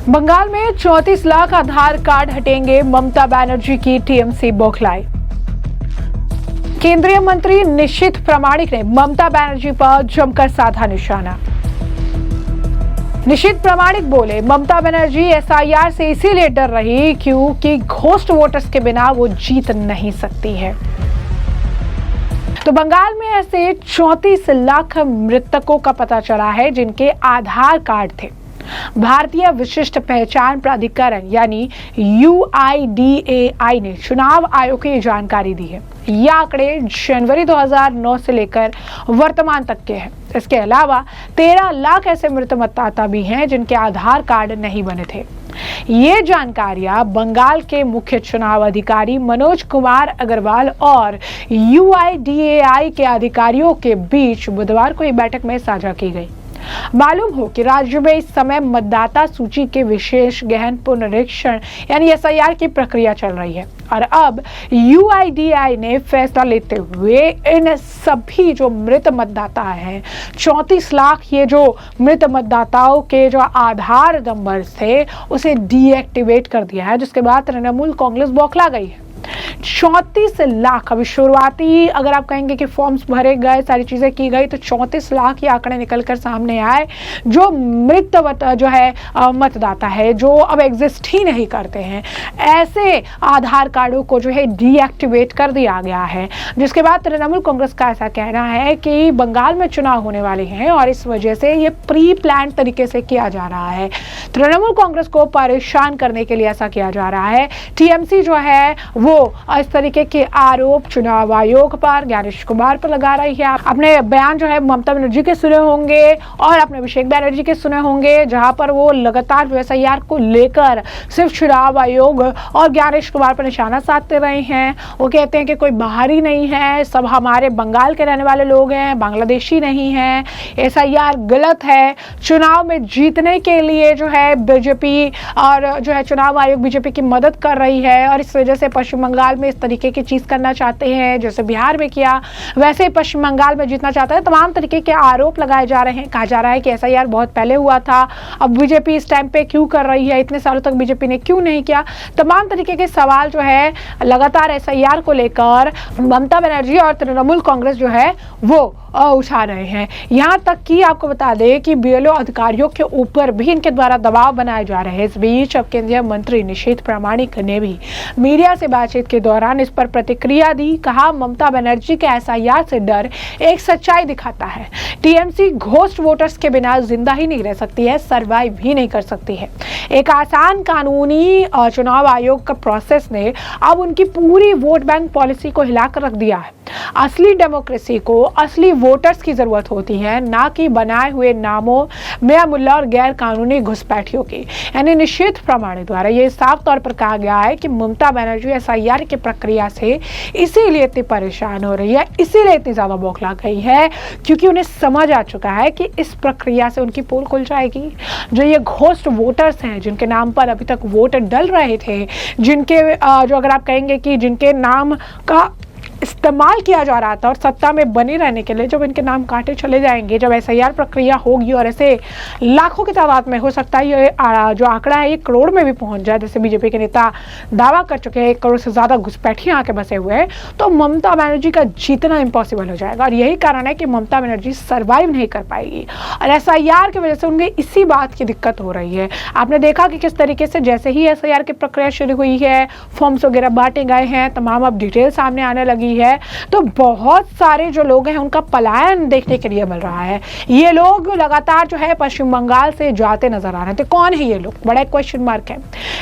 बंगाल में 34 लाख आधार कार्ड हटेंगे, ममता बनर्जी की टीएमसी बौखलाई। केंद्रीय मंत्री निशीथ प्रामाणिक ने ममता बनर्जी पर जमकर साधा निशाना। निशीथ प्रामाणिक बोले, ममता बनर्जी एसआईआर से इसीलिए डर रही क्योंकि घोस्ट वोटर्स के बिना वो जीत नहीं सकती है। तो बंगाल में ऐसे 34 लाख मृतकों का पता चला है जिनके आधार कार्ड थे। भारतीय विशिष्ट पहचान प्राधिकरण यानी UIDAI ने चुनाव आयोग को ये जानकारी दी है। ये आंकड़े जनवरी 2009 से लेकर वर्तमान तक के हैं। इसके अलावा 13 लाख ऐसे मृत मतदाता भी हैं जिनके आधार कार्ड नहीं बने थे। ये जानकारियां बंगाल के मुख्य चुनाव अधिकारी मनोज कुमार अग्रवाल और UIDAI के अधिकारियों के बीच बुधवार को एक बैठक में साझा की गई। मालूम हो कि राज्य में इस समय मतदाता सूची के विशेष गहन पुनरीक्षण यानी एसआईआर की प्रक्रिया चल रही है और अब UIDAI ने फैसला लेते हुए इन सभी जो मृत मतदाता हैं 34 लाख ये जो मृत मतदाताओं के जो आधार नंबर थे उसे डीएक्टिवेट कर दिया है, जिसके बाद तृणमूल कांग्रेस बौखला गई है। 34 लाख अभी शुरुआती अगर आप कहेंगे कि फॉर्म्स भरे गए, सारी चीजें की गई तो 34 लाख ये आंकड़े निकलकर सामने आए जो मृत जो है मतदाता है, जो अब एग्जिस्ट ही नहीं करते हैं। ऐसे आधार कार्डों को जो है डीएक्टिवेट कर दिया गया है, जिसके बाद तृणमूल कांग्रेस का ऐसा कहना है कि बंगाल में चुनाव होने वाले हैं और इस वजह से ये प्री प्लान तरीके से किया जा रहा है। तृणमूल कांग्रेस को परेशान करने के लिए ऐसा किया जा रहा है। टीएमसी जो है वो इस तरीके के आरोप चुनाव आयोग पर, ज्ञानेश कुमार पर लगा रही है। अपने बयान जो है ममता बनर्जी के सुने होंगे और अपने अभिषेक बनर्जी के सुने होंगे, जहां पर वो लगातार जो एसआईआर को लेकर सिर्फ चुनाव आयोग और ज्ञानेश कुमार पर निशाना साधते रहे हैं। वो कहते हैं कि कोई बाहरी नहीं है, सब हमारे बंगाल के रहने वाले लोग हैं, बांग्लादेशी नहीं है, एसआईआर गलत है। चुनाव में जीतने के लिए जो है बीजेपी और जो है चुनाव आयोग बीजेपी की मदद कर रही है और इस वजह से पश्चिम बंगाल में इस तरीके की चीज करना चाहते हैं, जैसे बिहार में किया वैसे पश्चिम बंगाल में जीतना चाहता है। तमाम तरीके के आरोप लगाए जा रहे हैं। कहा जा रहा है कि एसआईआर बहुत पहले हुआ था, अब बीजेपी इस टाइम पे क्यों कर रही है, इतने सालों तक बीजेपी ने क्यों नहीं किया। तमाम तरीके के सवाल जो है लगातार एसआईआर को लेकर ममता बनर्जी और तृणमूल कांग्रेस जो है वो उठा रहे हैं। यहाँ तक कि आपको बता दें कि बीएलओ अधिकारियों के ऊपर भी इनके द्वारा दबाव बनाए जा रहे हैं। इस बीच अब केंद्रीय मंत्री निशीथ प्रामाणिक ने भी मीडिया से बातचीत के दौरान इस पर प्रतिक्रिया दी। कहा, ममता बनर्जी के एसआईआर से डर एक सच्चाई दिखाता है। टीएमसी घोस्ट वोटर्स के बिना जिंदा ही नहीं रह सकती है, सर्वाइव भी नहीं कर सकती है। एक आसान कानूनी चुनाव आयोग का प्रोसेस ने अब उनकी पूरी वोट बैंक पॉलिसी को हिलाकर रख दिया है। असली डेमोक्रेसी को असली वोटर्स की जरूरत होती है, ना कि बनाए हुए नामों मियां मुल्ला और गैर कानूनी घुसपैठियों की। यानी निशीथ प्रामाणिक द्वारा ये साफ तौर पर कहा गया है कि ममता बनर्जी एसआईआर की प्रक्रिया से इसीलिए इतनी परेशान हो रही है, इसीलिए इतनी ज्यादा बौखला गई है क्योंकि उन्हें समझ आ चुका है कि इस प्रक्रिया से उनकी पोल खुल जाएगी। जो ये घोस्ट वोटर्स हैं जिनके नाम पर अभी तक वोट डल रहे थे, जिनके जो अगर आप कहेंगे कि जिनके नाम का इस्तेमाल किया जा रहा था और सत्ता में बने रहने के लिए जब इनके नाम काटे चले जाएंगे, जब एसआईआर प्रक्रिया होगी और ऐसे लाखों की तादाद में हो सकता है ये जो आंकड़ा है 1 करोड़ में भी पहुंच जाए, जैसे बीजेपी के नेता दावा कर चुके हैं 1 करोड़ से ज्यादा घुसपैठिए आके बसे हुए हैं, तो ममता बनर्जी का जीतना इम्पॉसिबल हो जाएगा। और यही कारण है कि ममता बनर्जी सर्वाइव नहीं कर पाएगी और एसआईआर की वजह से उनके इसी बात की दिक्कत हो रही है। आपने देखा कि किस तरीके से जैसे ही एसआईआर की प्रक्रिया शुरू हुई है, फॉर्म्स वगैरह बांटे गए हैं, तमाम अब डिटेल सामने आने लगी है, तो बहुत सारे जो लोग हैं उनका पलायन देखने के लिए मिल रहा है। ये लोग लगातार जो है पश्चिम बंगाल से जाते नजर आ रहे थे। कौन है ये लोग, बड़ा क्वेश्चन मार्क है।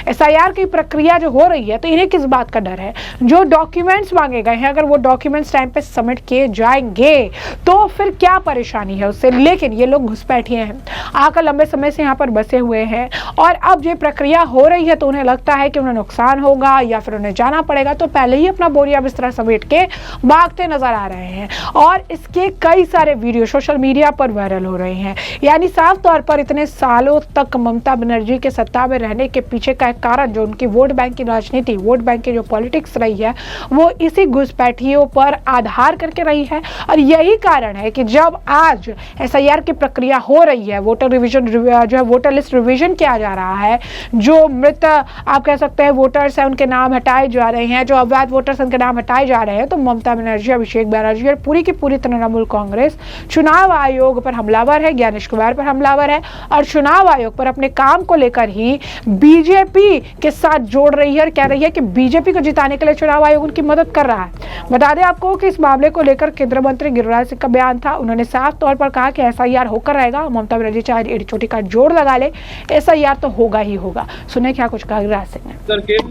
एसआईआर की प्रक्रिया जो हो रही है तो इन्हें किस बात का डर है? जो डॉक्यूमेंट्स मांगे गए हैं अगर वो डॉक्यूमेंट्स टाइम पे सबमिट किए जाएंगे तो फिर क्या परेशानी है उससे। लेकिन ये लोग घुसपैठिए हैं, आकर लंबे समय से यहाँ पर बसे हुए हैं और अब ये प्रक्रिया हो रही है तो उन्हें लगता है कि उन्हें नुकसान होगा या फिर उन्हें जाना पड़ेगा, तो पहले ही अपना बोरिया बिस्तरा समेट के लिए भागते नजर आ रहे हैं और इसके कई सारे वीडियो सोशल मीडिया पर वायरल हो रहे हैं। यानी साफ तौर पर इतने सालों तक ममता बनर्जी के सत्ता में रहने के पीछे का एक कारण जो उनकी वोट बैंक की राजनीति, वोट बैंक की जो पॉलिटिक्स रही है, वो इसी घुसपैठियों पर आधार करके रही है। और यही कारण है कि जब आज एसआईआर की प्रक्रिया हो रही है, वोटर रिवीजन जो है वोटर लिस्ट रिवीजन किया जा रहा है, जो मृत आप कह सकते हैं वोटर्स हैं उनके नाम हटाए जा रहे हैं, जो अवैध वोटर्स उनके नाम हटाए जा रहे हैं, तो ममता बनर्जी, अभिषेक बनर्जी और पूरी की पूरी तृणमूल कांग्रेस चुनाव आयोग पर हमलावर है, ज्ञानेश कुमार पर हमलावर है और चुनाव आयोग पर अपने काम को लेकर ही बीजेपी के साथ जोड़ रही है और कह रही है कि बीजेपी को जिताने के लिए चुनाव आयोग उनकी मदद कर रहा है। बता दें आपको कि इस मामले को लेकर केंद्रीय मंत्री गिरिराज सिंह का बयान था। उन्होंने साफ तौर पर कहा कि एसआईआर होकर रहेगा, ममता बनर्जी चाहे एड़ी चोटी का जोड़ लगा ले, एसआईआर तो होगा ही होगा। सुने क्या कुछ कहा गिरिराज सिंह ने।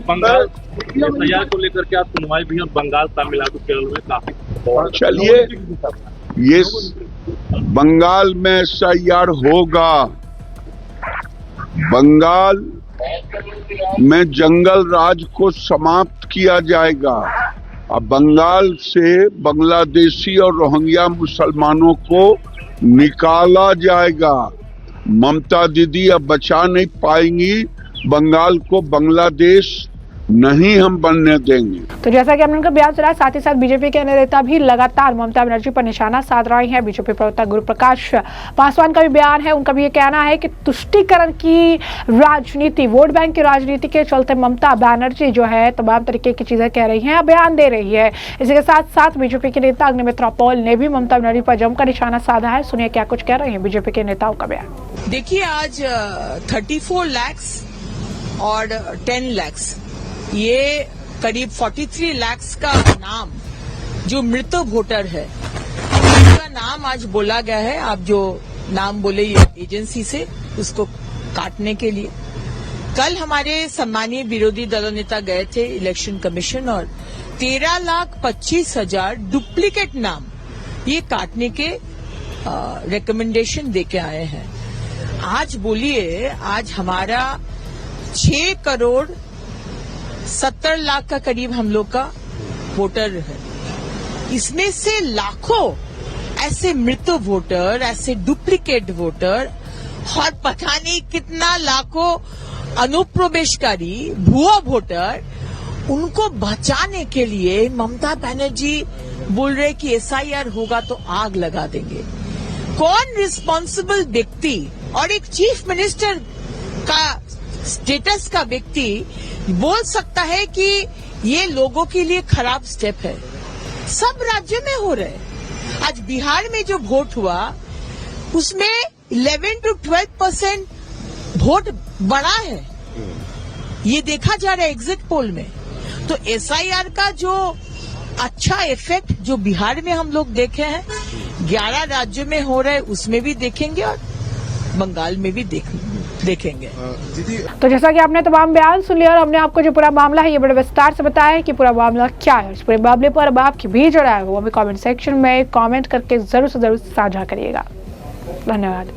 बंगाल एसआईआर को लेकर के आप सुनवाई भी और बंगाल, तमिलनाडु, केरल में काफी। चलिए, ये बंगाल में एसआईआर होगा, बंगाल में जंगल राज को समाप्त किया जाएगा, अब बंगाल से बांग्लादेशी और रोहिंग्या मुसलमानों को निकाला जाएगा। ममता दीदी अब बचा नहीं पाएंगी बंगाल को, बांग्लादेश नहीं हम बनने देंगे। तो जैसा कि हमने उनका बयान सुना, साथ ही साथ बीजेपी के अन्य नेता भी लगातार ममता बनर्जी पर निशाना साध रहे हैं। बीजेपी प्रवक्ता गुरु प्रकाश पासवान का भी बयान है, उनका भी ये कहना है कि तुष्टीकरण की राजनीति, वोट बैंक की राजनीति के चलते ममता बनर्जी जो है तमाम तरीके की चीजें कह रही है, बयान दे रही है। इसी के साथ साथ बीजेपी के नेता अग्निमित्रा पॉल ने भी ममता बनर्जी पर जमकर निशाना साधा है। सुनिए क्या कुछ कह रहे हैं बीजेपी के नेताओं का बयान। देखिए, आज 34 लाख और 10 लाख, ये करीब 43 लाख का नाम जो मृत वोटर है, उसका नाम आज बोला गया है। आप जो नाम बोले एजेंसी से उसको काटने के लिए, कल हमारे सम्मानीय विरोधी दलों नेता गए थे इलेक्शन कमीशन और 13,25,000 डुप्लीकेट नाम ये काटने के रिकमेंडेशन देके आए हैं। आज बोलिए, आज हमारा 6 करोड़ 70 लाख का करीब हम लोग का वोटर है, इसमें से लाखों ऐसे मृत वोटर, ऐसे डुप्लीकेट वोटर और पता नहीं कितना लाखों अनुप्रवेशकारी भुआ वोटर, उनको बचाने के लिए ममता बनर्जी बोल रहे कि एसआईआर होगा तो आग लगा देंगे। कौन रिस्पॉन्सिबल व्यक्ति और एक चीफ मिनिस्टर का स्टेटस का व्यक्ति बोल सकता है कि ये लोगों के लिए खराब स्टेप है? सब राज्यों में हो रहे। आज बिहार में जो वोट हुआ उसमें 11 to 12% वोट बढ़ा है, ये देखा जा रहा है एग्जिट पोल में। तो एसआईआर का जो अच्छा इफेक्ट जो बिहार में हम लोग देखे हैं, 11 राज्यों में हो रहा है, उसमें भी देखेंगे और बंगाल में भी देखेंगे। तो जैसा कि आपने तमाम बयान सुन लिया और हमने आपको जो पूरा मामला है ये बड़े विस्तार से बताया है कि पूरा मामला क्या है। इस पूरे मामले पर अब आपकी भी जो राय है वो अभी कमेंट सेक्शन में कमेंट करके जरूर से जरूर साझा करिएगा। धन्यवाद।